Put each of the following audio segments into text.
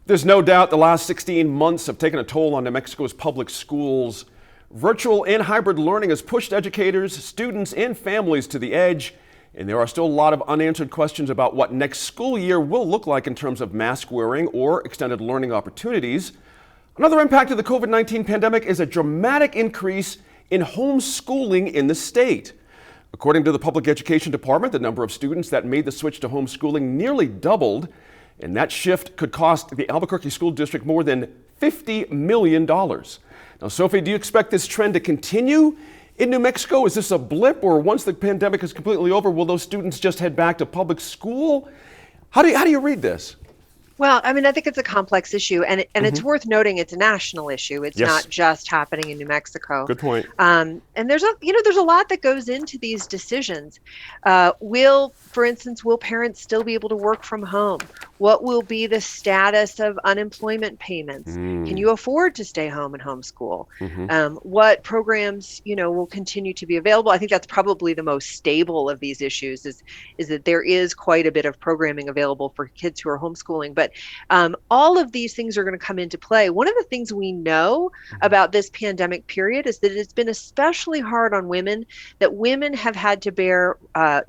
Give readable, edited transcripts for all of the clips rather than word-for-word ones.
There's no doubt the last 16 months have taken a toll on New Mexico's public schools. Virtual and hybrid learning has pushed educators, students, and families to the edge, and there are still a lot of unanswered questions about what next school year will look like in terms of mask wearing or extended learning opportunities. Another impact of the COVID-19 pandemic is a dramatic increase in homeschooling in the state. According to the Public Education Department, the number of students that made the switch to homeschooling nearly doubled, and that shift could cost the Albuquerque School District more than $50 million. Now, Sophie, do you expect this trend to continue in New Mexico? Is this a blip, or once the pandemic is completely over, will those students just head back to public school? How do you read this? Well, I mean, I think it's a complex issue, and it's worth noting it's a national issue. It's not just happening in New Mexico. Good point. And there's a lot that goes into these decisions. For instance, will parents still be able to work from home? What will be the status of unemployment payments? Can you afford to stay home and homeschool? What programs, will continue to be available? I think that's probably the most stable of these issues is that there is quite a bit of programming available for kids who are homeschooling. But all of these things are going to come into play. One of the things we know about this pandemic period is that it's been especially hard on women, that women have had to bear, a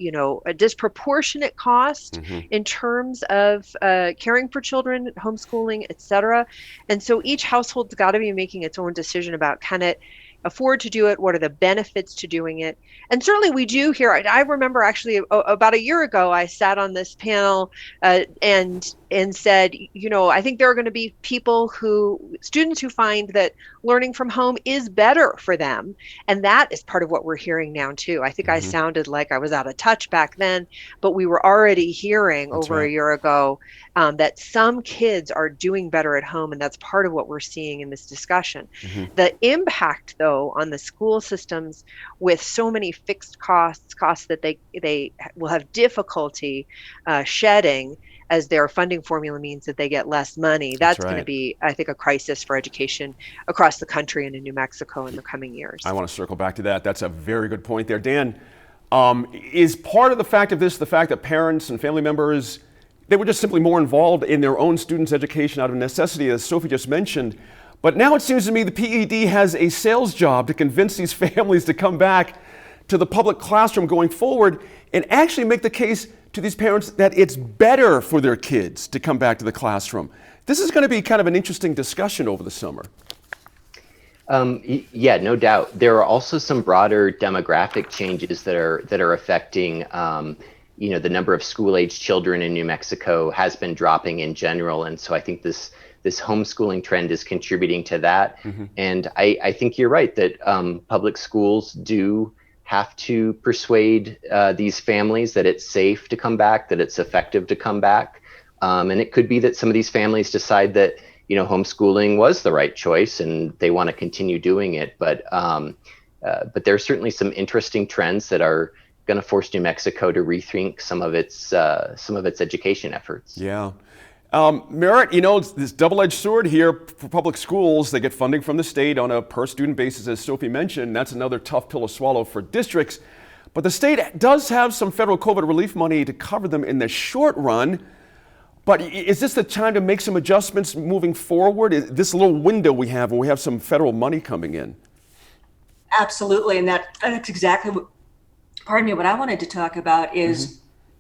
disproportionate cost in terms of caring for children, homeschooling, et cetera. And so each household's got to be making its own decision about, can it afford to do it? What are the benefits to doing it? And certainly we do here. I remember actually about a year ago, I sat on this panel and said, I think there are going to be students who find that learning from home is better for them. And that is part of what we're hearing now too. I think I sounded like I was out of touch back then, but we were already hearing a year ago that some kids are doing better at home. And that's part of what we're seeing in this discussion. The impact though on the school systems with so many fixed costs that they will have difficulty shedding as their funding formula means that they get less money. That's going to be, I think, a crisis for education across the country and in New Mexico in the coming years. I want to circle back to that. That's a very good point there. Dan, is part of the fact of this the fact that parents and family members, they were just simply more involved in their own students' education out of necessity, as Sophie just mentioned? But now it seems to me the PED has a sales job to convince these families to come back to the public classroom going forward and actually make the case to these parents that it's better for their kids to come back to the classroom. This is going to be kind of an interesting discussion over the summer. Yeah, no doubt. There are also some broader demographic changes that are affecting, the number of school-age children in New Mexico has been dropping in general. And so I think this homeschooling trend is contributing to that. And I think you're right that public schools do have to persuade these families that it's safe to come back, that it's effective to come back. And it could be that some of these families decide that, homeschooling was the right choice and they want to continue doing it. But there's certainly some interesting trends that are going to force New Mexico to rethink some of its education efforts. Yeah. Merritt, it's this double-edged sword here for public schools. They get funding from the state on a per-student basis, as Sophie mentioned. That's another tough pill to swallow for districts. But the state does have some federal COVID relief money to cover them in the short run. But is this the time to make some adjustments moving forward? Is this little window we have when we have some federal money coming in? Absolutely, and that's exactly what I wanted to talk about is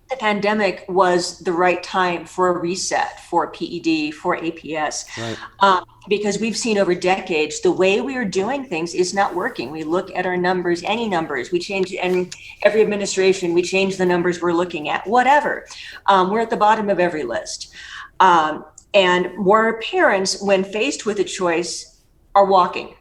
the pandemic was the right time for a reset for PED, for APS, because we've seen over decades, the way we are doing things is not working. We look at our numbers, any numbers, we change, and every administration, we change the numbers we're looking at, whatever. We're at the bottom of every list. And more parents, when faced with a choice, are walking.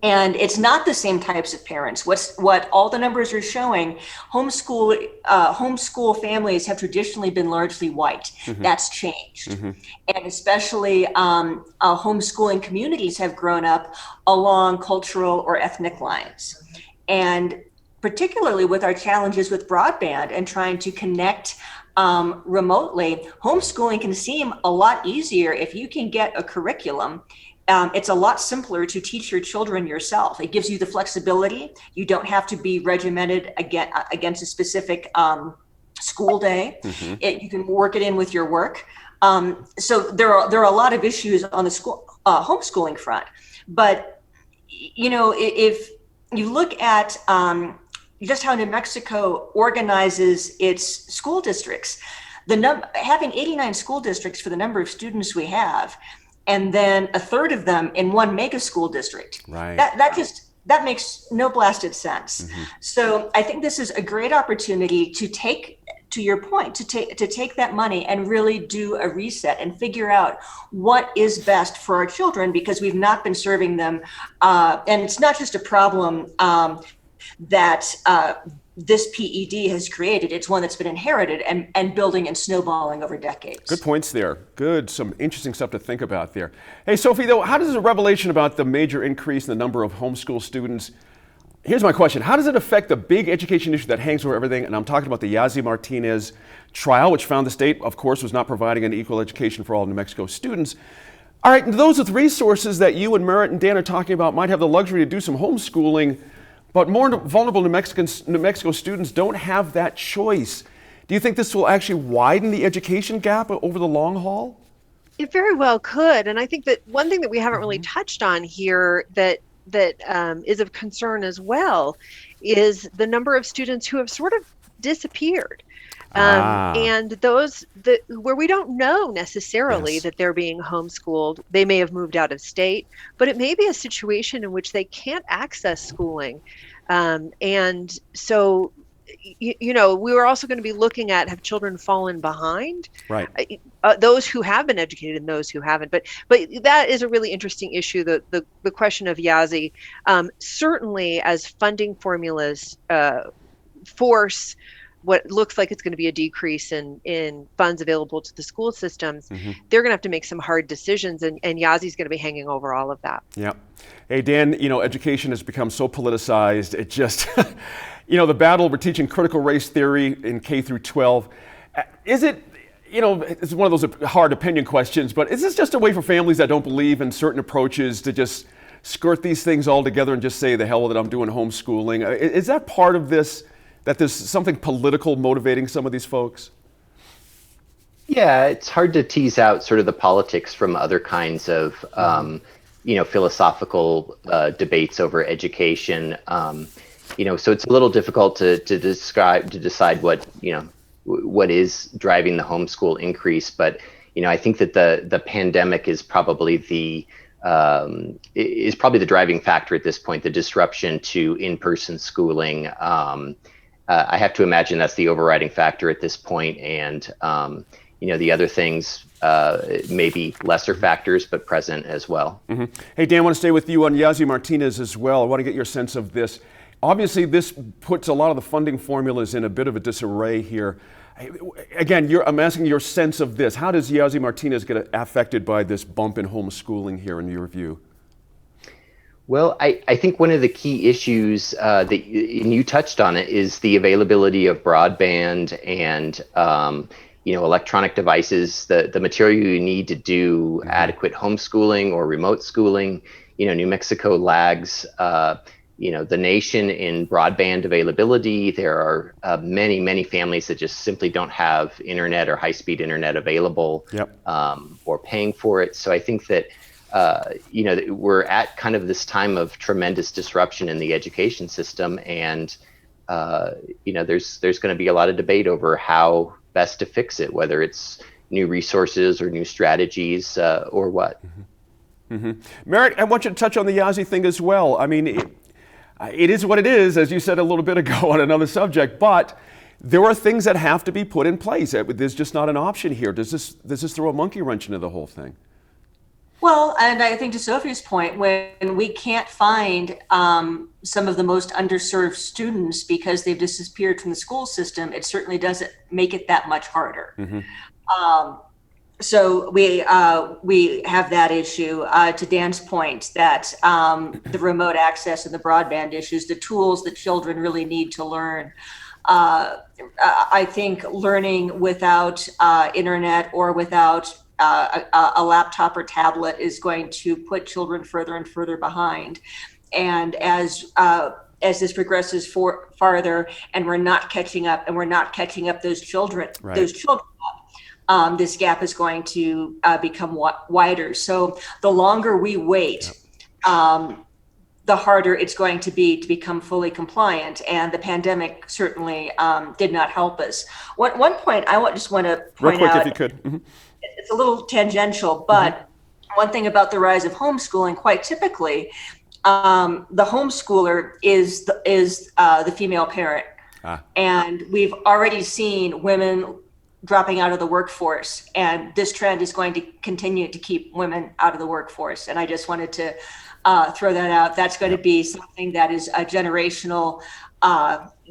And it's not the same types of parents. What all the numbers are showing, homeschool families have traditionally been largely white. That's changed. And especially homeschooling communities have grown up along cultural or ethnic lines. And particularly with our challenges with broadband and trying to connect remotely, homeschooling can seem a lot easier if you can get a curriculum. It's a lot simpler to teach your children yourself. It gives you the flexibility. You don't have to be regimented against a specific school day. You can work it in with your work. So there are a lot of issues on the school homeschooling front. But if you look at just how New Mexico organizes its school districts, having 89 school districts for the number of students we have, and then a third of them in one mega school district, Right. that makes no blasted sense. So I think this is a great opportunity to take, to your point, to take that money and really do a reset and figure out what is best for our children, because we've not been serving them. And it's not just a problem that this PED has created. It's one that's been inherited and building and snowballing over decades. Good points there. Good. Some interesting stuff to think about there. Hey, Sophie, though, how does the revelation about the major increase in the number of homeschool students, here's my question, how does it affect the big education issue that hangs over everything? And I'm talking about the Yazzie Martinez trial, which found the state, of course, was not providing an equal education for all New Mexico students. All right, those with resources that you and Merritt and Dan are talking about might have the luxury to do some homeschooling, but more vulnerable New Mexico students don't have that choice. Do you think this will actually widen the education gap over the long haul? It very well could. And I think that one thing that we haven't really touched on here that is of concern as well is the number of students who have sort of disappeared. And those where we don't know necessarily that they're being homeschooled, they may have moved out of state, but it may be a situation in which they can't access schooling. And so, we were also going to be looking at, have children fallen behind? Right. Those who have been educated and those who haven't. But that is a really interesting issue, the question of Yazzie. Certainly as funding formulas force what looks like it's going to be a decrease in funds available to the school systems, they're going to have to make some hard decisions, and Yazzie's going to be hanging over all of that. Yeah. Hey, Dan, education has become so politicized. It just, the battle, we're teaching critical race theory in K through 12. Is it, it's one of those hard opinion questions, but is this just a way for families that don't believe in certain approaches to just skirt these things all together and just say, the hell with it, I'm doing homeschooling? Is that part of this, that there's something political motivating some of these folks? Yeah, it's hard to tease out sort of the politics from other kinds of, philosophical debates over education. So it's a little difficult to decide what is driving the homeschool increase. But, I think that the pandemic is probably the driving factor at this point, the disruption to in-person schooling. I have to imagine that's the overriding factor at this point. And, the other things may be lesser factors, but present as well. Hey, Dan, I want to stay with you on Yazzie Martinez as well. I want to get your sense of this. Obviously, this puts a lot of the funding formulas in a bit of a disarray here. Again, I'm asking your sense of this. How does Yazzie Martinez get affected by this bump in homeschooling here in your view? Well, I think one of the key issues and you touched on it, is the availability of broadband and electronic devices, the material you need to do adequate homeschooling or remote schooling. New Mexico lags the nation in broadband availability. There are many, many families that just simply don't have internet or high-speed internet available. Or paying for it. So I think that we're at kind of this time of tremendous disruption in the education system, and there's going to be a lot of debate over how best to fix it, whether it's new resources or new strategies or what. Merritt, I want you to touch on the Yazzie thing as well. I mean, it is what it is, as you said a little bit ago on another subject, but there are things that have to be put in place. There's just not an option here. Does this throw a monkey wrench into the whole thing? Well, and I think to Sophie's point, when we can't find some of the most underserved students because they've disappeared from the school system, it certainly doesn't make it that much harder. So we have that issue. To Dan's point, that the remote access and the broadband issues, the tools that children really need to learn. I think learning without internet or without a laptop or tablet is going to put children further and further behind. And as this progresses farther, and we're not catching up, those children, this gap is going to become wider. So the longer we wait, the harder it's going to be to become fully compliant. And the pandemic certainly did not help us. One point I just want to point Real quick, out, if you could. Mm-hmm. it's a little tangential, but one thing about the rise of homeschooling, quite typically, the homeschooler is the female parent. And we've already seen women dropping out of the workforce, and this trend is going to continue to keep women out of the workforce. And I just wanted to throw that out. That's going to be something that is a generational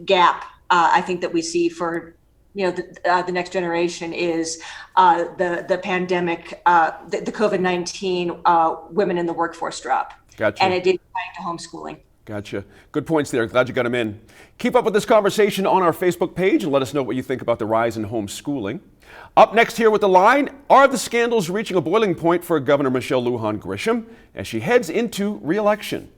gap. I think that we see for the next generation is the pandemic, the COVID-19 women in the workforce drop. Gotcha. And it did tie to homeschooling. Gotcha. Good points there. Glad you got them in. Keep up with this conversation on our Facebook page and let us know what you think about the rise in homeschooling. Up next here with The Line, are the scandals reaching a boiling point for Governor Michelle Lujan Grisham as she heads into re-election?